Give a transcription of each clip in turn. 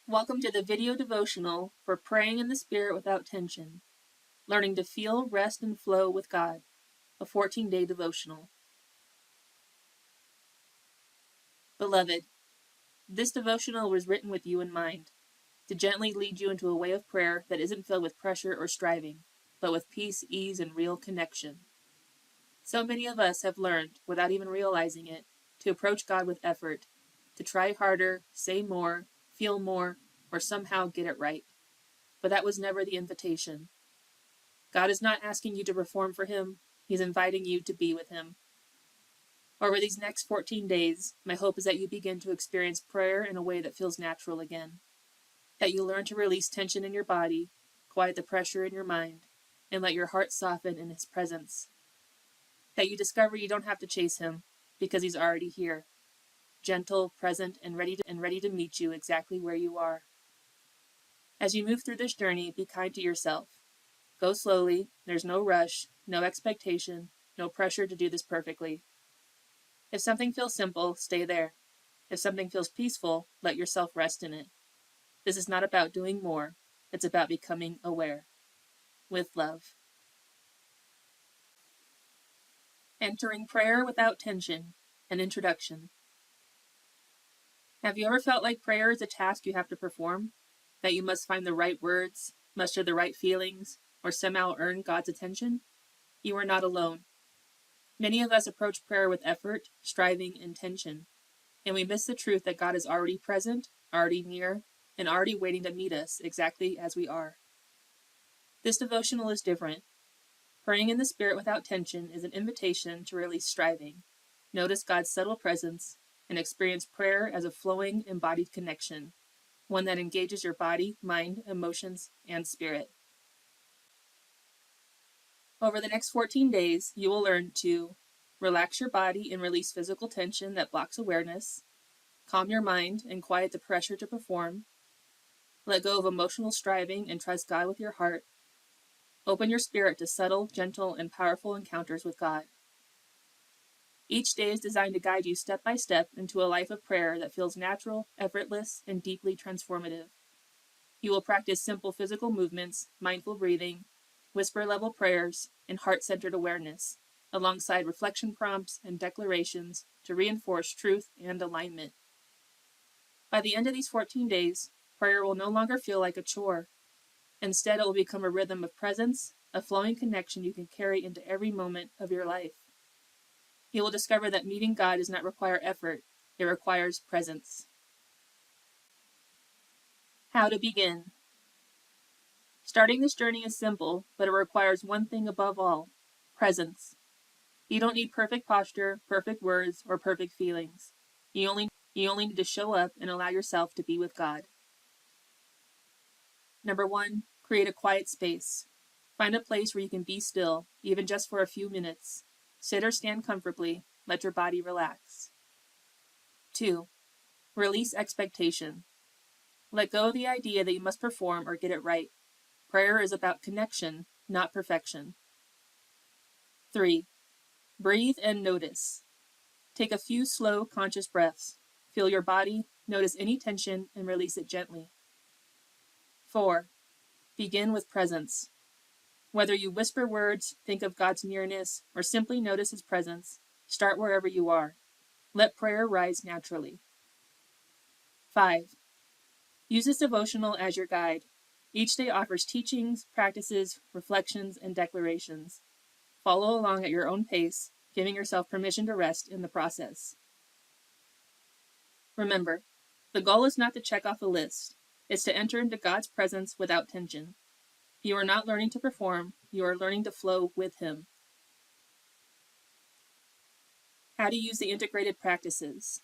Welcome to the video devotional for Praying in the Spirit Without Tension, Learning to Feel, Rest, and Flow with God, a 14-day devotional. Beloved, this devotional was written with you in mind, to gently lead you into a way of prayer that isn't filled with pressure or striving, but with peace, ease, and real connection. So many of us have learned, without even realizing it, to approach God with effort, to try harder, say more, feel more, or somehow get it right. But that was never the invitation. God is not asking you to perform for Him, He's inviting you to be with Him. Over these next 14 days, my hope is that you begin to experience prayer in a way that feels natural again. That you learn to release tension in your body, quiet the pressure in your mind, and let your heart soften in His presence. That you discover you don't have to chase Him, because He's already here, gentle, present, and ready to meet you exactly where you are. As you move through this journey, be kind to yourself. Go slowly, there's no rush, no expectation, no pressure to do this perfectly. If something feels simple, stay there. If something feels peaceful, let yourself rest in it. This is not about doing more, it's about becoming aware. With love. Entering Prayer Without Tension, an introduction. Have you ever felt like prayer is a task you have to perform? That you must find the right words, muster the right feelings, or somehow earn God's attention? You are not alone. Many of us approach prayer with effort, striving, and tension, and we miss the truth that God is already present, already near, and already waiting to meet us exactly as we are. This devotional is different. Praying in the Spirit Without Tension is an invitation to release striving, notice God's subtle presence, and experience prayer as a flowing, embodied connection, one that engages your body, mind, emotions, and spirit. Over the next 14 days, you will learn to relax your body and release physical tension that blocks awareness, calm your mind and quiet the pressure to perform, let go of emotional striving and trust God with your heart, open your spirit to subtle, gentle, and powerful encounters with God. Each day is designed to guide you step by step into a life of prayer that feels natural, effortless, and deeply transformative. You will practice simple physical movements, mindful breathing, whisper-level prayers, and heart-centered awareness, alongside reflection prompts and declarations to reinforce truth and alignment. By the end of these 14 days, prayer will no longer feel like a chore. Instead, it will become a rhythm of presence, a flowing connection you can carry into every moment of your life. You will discover that meeting God does not require effort, it requires presence. How to begin. Starting this journey is simple, but it requires one thing above all: presence. You don't need perfect posture, perfect words, or perfect feelings. You only need to show up and allow yourself to be with God. Number 1, create a quiet space. Find a place where you can be still, even just for a few minutes. Sit or stand comfortably, let your body relax. 2, release expectation. Let go of the idea that you must perform or get it right. Prayer is about connection, not perfection. 3, breathe and notice. Take a few slow, conscious breaths. Feel your body, notice any tension, and release it gently. 4, begin with presence. Whether you whisper words, think of God's nearness, or simply notice His presence, start wherever you are. Let prayer rise naturally. 5, use this devotional as your guide. Each day offers teachings, practices, reflections, and declarations. Follow along at your own pace, giving yourself permission to rest in the process. Remember, the goal is not to check off a list. It's to enter into God's presence without tension. You are not learning to perform, you are learning to flow with Him. How to use the integrated practices.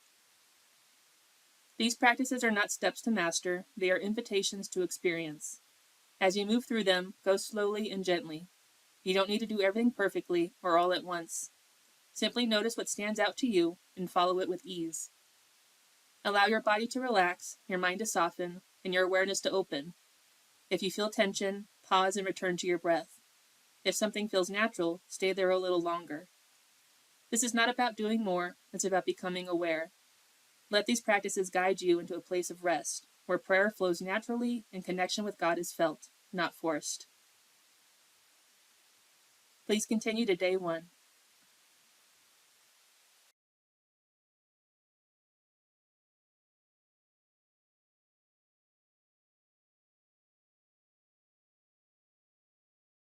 These practices are not steps to master, they are invitations to experience. As you move through them, go slowly and gently. You don't need to do everything perfectly or all at once. Simply notice what stands out to you and follow it with ease. Allow your body to relax, your mind to soften, and your awareness to open. If you feel tension, pause and return to your breath. If something feels natural, stay there a little longer. This is not about doing more, it's about becoming aware. Let these practices guide you into a place of rest, where prayer flows naturally and connection with God is felt, not forced. Please continue to day 1.